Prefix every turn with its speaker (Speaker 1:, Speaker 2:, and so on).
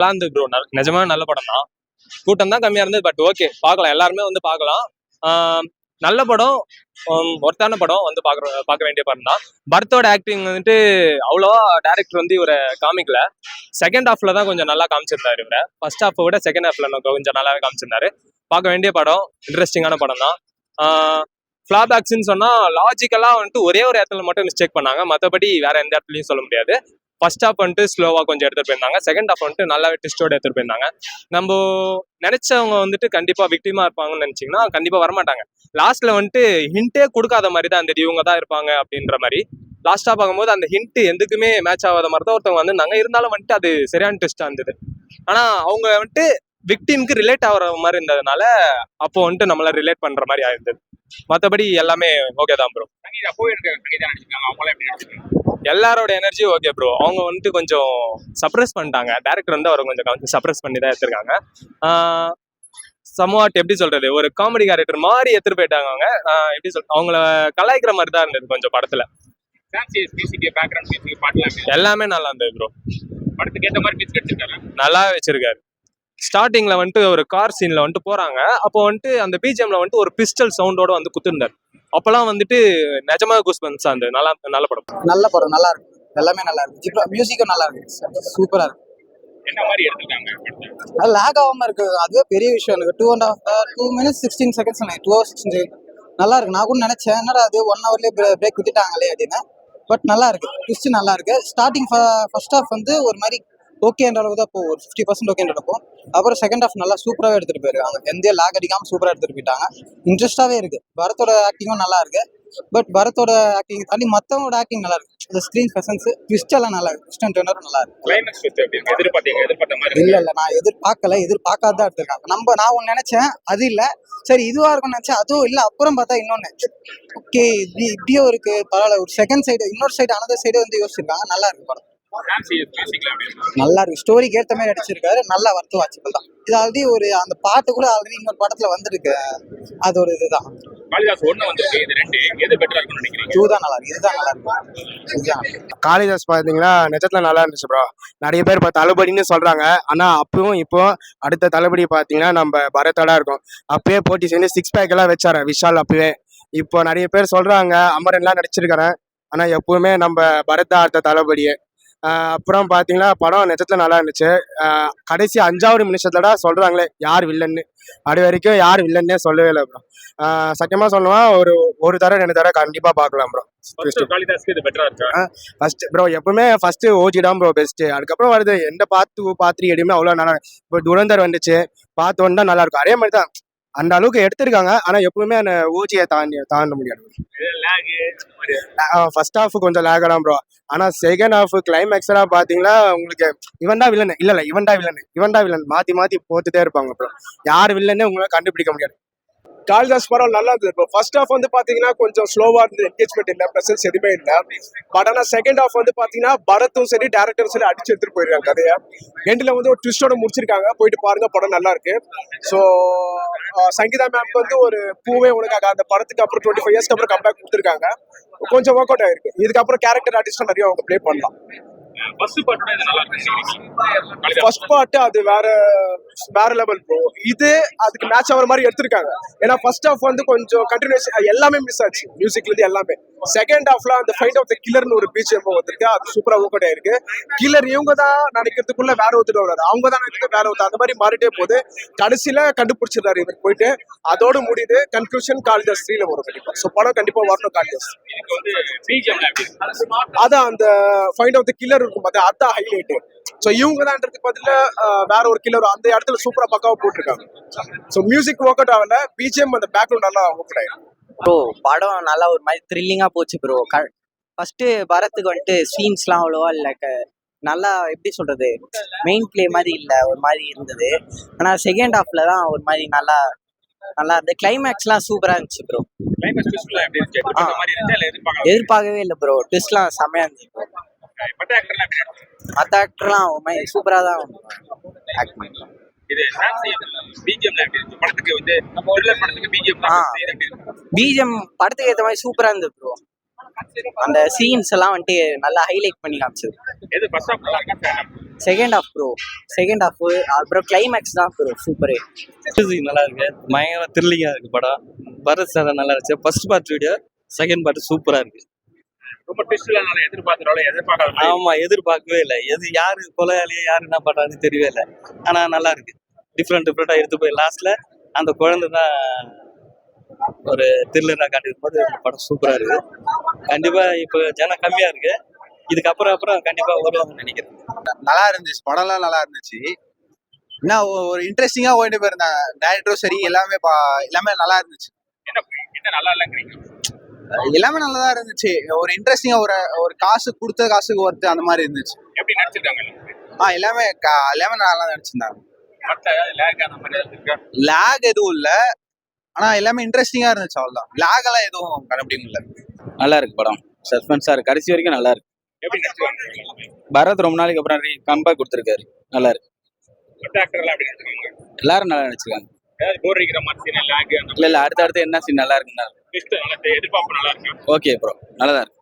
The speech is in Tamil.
Speaker 1: நல்லா இருந்து ப்ரோ. நிஜமா நல்ல படம் தான். கூட்டம் தான் கம்மியா இருந்தது. பட் ஓகே, பார்க்கலாம், எல்லாருமே வந்து பார்க்கலாம். நல்ல படம், ஒர்த்தான படம், வந்து பார்க்க வேண்டிய படம் தான். பரத்தோட ஆக்டிங் வந்துட்டு அவ்வளோவா டேரக்டர் வந்து இவரை காமிக்கல. செகண்ட் ஹாஃப்ல தான் கொஞ்சம் நல்லா காமிச்சிருந்தாரு இவரை. ஃபர்ஸ்ட் ஹாஃபை விட செகண்ட் ஹாஃப்ல கொஞ்சம் நல்லாவே காமிச்சிருந்தாரு. பார்க்க வேண்டிய படம், இன்ட்ரெஸ்டிங்கான படம் தான். ஃபிளாபேக்ஸ்ன்னு சொன்னா லாஜிக்கலா வந்துட்டு ஒரே ஒரு இடத்துல மட்டும் மிஸ்டேக் பண்ணாங்க. மற்றபடி வேற எந்த இடத்துலையும் சொல்ல முடியாது. ஃபர்ஸ்ட் ஹாஃப் வந்துட்டு ஸ்லோவா கொஞ்சம் எடுத்துட்டு போயிருந்தாங்க. செகண்ட் ஹாஃப் வந்துட்டு நல்லாவே ட்விஸ்டோட எடுத்துட்டு போயிருந்தாங்க. நம்ம நினைச்சவங்க வந்துட்டு கண்டிப்பா விக்டிமா இருப்பாங்கன்னு நினைச்சீங்கன்னா கண்டிப்பா வரமாட்டாங்க. லாஸ்ட்ல வந்துட்டு ஹிண்டே கொடுக்காத மாதிரி தான் இருந்தது, இவங்க தான் இருப்பாங்க அப்படின்ற மாதிரி. லாஸ்டா பார்க்கும்போது அந்த ஹிண்ட் எதுக்குமே மேட்ச் ஆகாத மாதிரி தான் ஒருத்தவங்க வந்திருந்தாங்க. இருந்தாலும் வந்துட்டு அது சரியான ட்விஸ்டா இருந்தது. ஆனா அவங்க வந்துட்டு விக்டிம்க்கு ரிலேட் ஆகிற மாதிரி இருந்ததுனால அப்போ வந்துட்டு நம்மள ரிலேட் பண்ற மாதிரி ஆயிருந்தது. மற்றபடி எல்லாமே ஓகே தான் ப்ரோ. எல்லாரோட எனர்ஜி ஓகே ப்ரோ. அவங்க வந்துட்டு கொஞ்சம் சப்ரஸ் பண்ணிட்டாங்க. டேரக்டர் வந்து அவர் கொஞ்சம் சப்ரஸ் பண்ணி தான் எடுத்திருக்காங்க. சம்வாட் எப்படி சொல்றது, ஒரு காமெடி கேரக்டர் மாதிரி எடுத்துட்டு போயிட்டாங்க. அவங்க எப்படி சொல்ற, அவங்கள கலாய்க்கிற மாதிரி தான் இருந்தது கொஞ்சம் படத்துல. எல்லாமே நல்லா இருந்தது ப்ரோ. படத்துக்கு ஏற்ற மாதிரி நல்லா வச்சிருக்காரு. ஸ்டார்டிங்ல வந்துட்டு ஒரு கார் சீன்ல வந்துட்டு போறாங்க. அப்போ வந்துட்டு அந்த பிஜிஎம்ல வந்துட்டு ஒரு பிஸ்டல் சவுண்டோட வந்து குத்துருந்தாரு. அப்பெல்லாம் வந்துட்டு நிஜமா கூஸ்பம்ஸா இருந்தது. நல்ல படம்.
Speaker 2: நல்ல படம், நல்லா இருக்கு. எல்லாமே நல்லா இருக்கு. இப்போ மியூசிக்கும் நல்லா இருக்கு, சூப்பரா இருக்கு.
Speaker 3: என்ன மாதிரி எடுத்துருக்காங்க?
Speaker 2: அது லேக் ஆகாம இருக்கு, அதுவே பெரிய விஷயம். எனக்கு 2 minutes 16 seconds 2 hours 16 seconds நல்லா இருக்கு. நான் கூட நினைச்சேன் என்னடா அது 1 hourலயே பிரேக் விட்டுட்டாங்களே அப்படின்னு. பட் நல்லா இருக்கு, ட்விஸ்ட் நல்லா இருக்கு. ஸ்டார்டிங் ஃபர்ஸ்ட் ஹாஃப் வந்து ஒரு மாதிரி ஓகேன்ற அளவுக்கு தான் போகும், ஒரு 50% ஓகேன்ற இருக்கும். அப்புறம் செகண்ட் ஹாஃப் நல்லா சூப்பராகவே எடுத்துட்டு போயிருக்காங்க. எந்த லேக் அடிக்காம சூப்பராக எடுத்துட்டு போயிட்டாங்க. இன்ட்ரெஸ்டாவே இருக்கு. பரத்தோட ஆக்டிங்கும் நல்லா இருக்கு. பட் பரத்தோட ஆக்டிங் தாண்டி மற்றவங்களோட ஆக்டிங் நல்லா இருக்கு. இந்த ஸ்க்ரீன் பிரசன்ஸ், ட்விஸ்ட் எல்லாம் நல்லா இருக்கு. ட்விஸ்ட் அண்ட் டர்னர் நல்லா இருக்கு. இல்ல நான் எதிர்பார்க்காதான் எடுத்திருக்காங்க. நான் ஒன்னு நினைச்சேன், அது இல்ல. சரி இதுவா இருக்கும்னு நினைச்சேன், அதுவும் இல்ல. அப்புறம் பார்த்தா இன்னொன்னு ஓகே, இப்படியும் இருக்கு, பரவாயில்ல. ஒரு செகண்ட் சைடு, இன்னொரு சைடு, அனதர் சைடு வந்து யோசிச்சிருக்காங்க. நல்லா இருக்கு படம். நல்லா இருக்கு. ஸ்டோரிக்கு ஏற்ற மாதிரி அடிச்சிருக்காரு. நல்லா வர்த்து வாட்சபிள் தான். இது ஆல்ரெடி ஒரு அந்த பாட்டு கூட ஆல்ரெடி இன்னொரு படத்துல வந்துருக்கு. அது ஒரு இதுதான். இதுதான் நல்லா இருக்கு.
Speaker 4: காளிதாஸ் பாத்தீங்கன்னா நிஜத்துல நல்லா இருந்துச்சு ப்ரோ. நிறைய பேர் தளபதினு சொல்றாங்க. ஆனா அப்பவும் இப்போ அடுத்த தளபதி பாத்தீங்கன்னா நம்ம பரத்தோட இருக்கும். அப்பயே போட்டி சேர்ந்து 6 pack எல்லாம் வச்சாரு விஷால். அப்பவே இப்போ நிறைய பேர் சொல்றாங்க அமரன் எல்லாம் நடிச்சிருக்காரு. ஆனா எப்பவுமே நம்ம பரத் அடுத்த தளபதியே. அப்புறம் பாத்தீங்கன்னா படம் நிஜத்துல நல்லா இருந்துச்சு. கடைசி 5வது நிமிஷத்துல சொல்றாங்களே யார் வில்லன்னு. அது வரைக்கும் யார் வில்லன்னே சொல்லவே இல்லை ப்ரோ. சத்தியமா சொல்லுவேன், ஒரு தடவை 2 தடவை கண்டிப்பா பாக்கலாம் ப்ரோ. ஃபர்ஸ்ட் ப்ரோ எப்பவுமே ஃபர்ஸ்ட் ஓஜி தான் ப்ரோ பெஸ்ட். அதுக்கப்புறம் வருது எந்த பாத்து எதுவுமே அவ்வளவு நல்லா. இப்போ துரந்தர் வந்துச்சு, பார்த்து வந்தா நல்லா இருக்கும். அதே மாதிரி தான் அந்த அளவுக்கு எடுத்திருக்காங்க. ஆனா எப்பவுமே அந்த ஓஜியை தாண்ட முடியாது. ஃபர்ஸ்ட் ஹாஃப் கொஞ்சம் லேக் தான் ப்ரோ. ஆனா செகண்ட் ஹாஃப் கிளைமேக்ஸ் எல்லாம் பாத்தீங்கன்னா உங்களுக்கு இவன் தான் வில்லன், இல்ல இவன் தான் வில்லன் மாத்தி போட்டுட்டே இருப்பாங்க ப்ரோ. யார் வில்லன்னு உங்களால கண்டுபிடிக்க முடியாது.
Speaker 5: காளிதாஸ் படம் நல்லா இருந்தது ப்ரோ. ஃபர்ஸ்ட் ஹாஃப் வந்து பாத்தீங்கன்னா கொஞ்சம் ஸ்லோவா இருந்தது, என்கேஜ்மெண்ட் இல்லை, ப்ரெசன்ஸ் எதுவுமே இல்லை. பட் ஆனால் செகண்ட் ஹாஃப் வந்து பாத்தீங்கன்னா பரத்தும் சரி டேரக்டரும் சரி அடிச்சு எடுத்துட்டு போயிருக்காங்க கதையை. எண்டில் வந்து ஒரு ட்விஸ்டோட முடிச்சிருக்காங்க. போயிட்டு பாருங்க, படம் நல்லா இருக்கு. ஸோ சங்கீதா மேம்க்கு வந்து ஒரு பூவே உனக்காக அந்த படத்துக்கு அப்புறம் 25 years அப்புறம் கம்பேக் கொடுத்துருக்காங்க. கொஞ்சம் ஒர்க் அவுட் ஆயிருக்கு. இதுக்கப்புறம் கேரக்டர் ஆர்டிஸ்டும் நிறைய அவங்க ப்ளே பண்ணலாம். ஃபர்ஸ்ட் பார்ட் அது வேற லெவல் ப்ரோ. இது அதுக்கு மேட்ச் ஆகிற மாதிரி எடுத்திருக்காங்க. ஏன்னா ஃபர்ஸ்ட் ஹாஃப் வந்து கொஞ்சம் கண்டினியூஸ் எல்லாமே மிஸ் ஆச்சு, மியூசிக்ல இருந்து எல்லாமே. செகண்ட் ஹாஃப்ல அந்த ஃபைண்ட் ஆஃப் த கில்லர்னு ஒரு பிஜிஎம் வந்திருக்கு. அது சூப்பரா ஒர்க் அவுட் ஆயிருக்கு. கில்லர் இவங்க தான் நினைக்கிறதுக்குள்ள வேற ஒருத்தர் வராது, அவங்க தான் நினைக்கிறது வேற ஒருத்தர், அந்த மாதிரி மாறிட்டே போகுது. கடைசியில கண்டுபிடிச்சிருந்தாரு இவருக்கு போயிட்டு. அதோட முடியுது. கன்க்ளூஷன் காளிதாஸ் 3ல வரும் கண்டிப்பா. ஸோ படம் கண்டிப்பா வரணும் காளிதாஸ். அதான் அந்த ஃபைண்ட் ஆஃப் த கில்லர் இருக்கும் பார்த்தா, அதான் ஹைலைட். ஸோ இவங்க தான்ன்றதுக்கு பதில வேற ஒரு கில்லர் அந்த இடத்துல சூப்பரா பக்காவா போட்டிருக்காங்க. ஸோ மியூசிக் ஒர்க் அவுட் ஆகல, பிஜிஎம் அந்த பேக்ரவுண்ட் நல்லா ஒர்க் அவுட் ஆயிருக்கு
Speaker 2: ப்ரோ. படம் நல்லா ஒரு மாதிரி த்ரில்லிங்கா போச்சு ப்ரோ. ஃபர்ஸ்ட் பரத்துக்கு வந்துட்டு சீன்ஸ்லாம் அவ்வளோவா இல்லை, நல்லா எப்படி சொல்றது, மெயின் பிளே மாதிரி இல்லை, ஒரு மாதிரி இருந்தது. ஆனா செகண்ட் ஹாஃப்ல தான் ஒரு மாதிரி நல்லா இருந்தது. கிளைமேக்ஸ்லாம் சூப்பரா இருந்துச்சு ப்ரோ. எதிர்பார்க்கவே இல்லை ப்ரோ. ட்விஸ்ட்லாம் செம்மையா இருந்துச்சு ப்ரோ. மற்ற ஆக்டர்லாம் ஒரு மாதிரி சூப்பரா தான் ஆக்ட் பண்ணிருக்காங்க. பிஜிஎம் படத்துக்கு ஏற்ற மாதிரி சூப்பரா இருந்தது ப்ரோ. அந்த சீன்ஸ் எல்லாம் வந்துட்டு நல்லா ஹைலைட் பண்ணி காமிச்சது.
Speaker 6: Second half bro, second half அப்புறம் கிளைமேக்ஸ் தான் ப்ரோ சூப்பரு.
Speaker 7: நல்லா இருக்கு, பயங்கர த்ரில்லிங்கா இருக்கு படம். பரத் சார் நல்லா இருந்துச்சு. First part video, second part சூப்பரா இருக்கு.
Speaker 3: ரொம்ப ட்விஸ்ட்லாம் நல்லா எதிர்பார்க்காத மாதிரி.
Speaker 7: ஆமா, எதிர்பார்க்கவே இல்லை. யாரு கொலையாளியே யாரு என்ன பண்றான்னு தெரியவே இல்லை. ஆனா நல்லா இருக்கு, டிஃப்ரெண்டா எடுத்து போய் லாஸ்ட்ல அந்த குழந்தை தான் ஒரு த்ரில்லரா காட்டிருக்கும் போது படம் சூப்பரா இருக்கு. கண்டிப்பா இப்போ ஜனம் கம்மியா இருக்கு, இதுக்கப்புறம் கண்டிப்பா வருவாங்கன்னு நினைக்கிறேன்.
Speaker 8: நல்லா இருந்துச்சு, படம்லாம் நல்லா இருந்துச்சு. என்ன ஒரு இன்ட்ரெஸ்டிங்கா ஓடிட்டு போயிருந்தாங்க, டேரக்டரும் சரி எல்லாமே எல்லாமே நல்லா இருந்துச்சு.
Speaker 3: என்ன நல்லா இல்லைங்கிறீங்க?
Speaker 8: எல்லாமே நல்லா தான் இருந்துச்சு. ஒரு இன்ட்ரெஸ்டிங்கா ஒரு காசு கொடுத்த காசுக்கு ஒர்த்து அந்த மாதிரி இருந்துச்சு.
Speaker 3: எப்படி நடிச்சிருக்காங்க?
Speaker 8: எல்லாமே எல்லாமே நல்லா நடிச்சிருந்தாங்க.
Speaker 3: மற்ற லேக் அந்த மாதிரி இருக்கா?
Speaker 8: லேக் எதுவும் இல்ல, ஆனா எல்லாமே இன்ட்ரெஸ்டிங்கா இருந்துச்சு, அவ்வளவுதான். லேக் எல்லாம் எதுவும் கண்டுபிடிக்க முடியல.
Speaker 7: நல்லா இருக்கு படம், சஸ்பென்ஸா இருக்கு, கடைசி வரைக்கும் நல்லா இருக்கு.
Speaker 3: எப்படி நடிச்சிருக்காங்க?
Speaker 7: பரத் ரொம்ப நாளைக்கு அப்புறம் கம்பேக் கொடுத்துருக்காரு, நல்லா இருக்கு.
Speaker 3: மற்ற ஆக்டர்லாம் எப்படி நடிச்சிருக்காங்க?
Speaker 7: எல்லாரும் நல்லா நடிச்சிருக்காங்க.
Speaker 3: ஏதாவது போர் அடிக்கிற மாதிரி சீன் லேக்
Speaker 7: இல்ல அடுத்து என்ன சீன் நல்லா இருக்குன்னா
Speaker 3: ட்விஸ்ட் நல்லா எதிர்பார்ப்பு நல்லா இருக்கு.
Speaker 7: ஓகே ப்ரோ, நல்லா தான் இருக்கு.